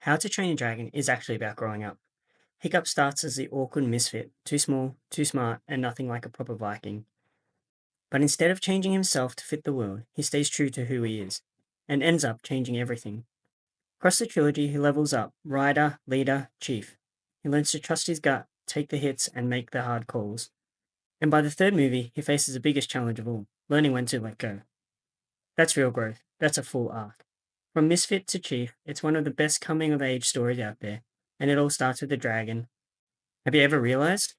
How to Train Your Dragon is actually about growing up. Hiccup starts as the awkward misfit, too small, too smart, and nothing like a proper Viking. But instead of changing himself to fit the world, he stays true to who he is, and ends up changing everything. Across the trilogy, he levels up rider, leader, chief. He learns to trust his gut, take the hits, and make the hard calls. And by the third movie, he faces the biggest challenge of all learning when to let go. That's real growth. That's a full arc. From misfit to chief, it's one of the best coming of age stories out there, and it all starts with the dragon. Have you ever realized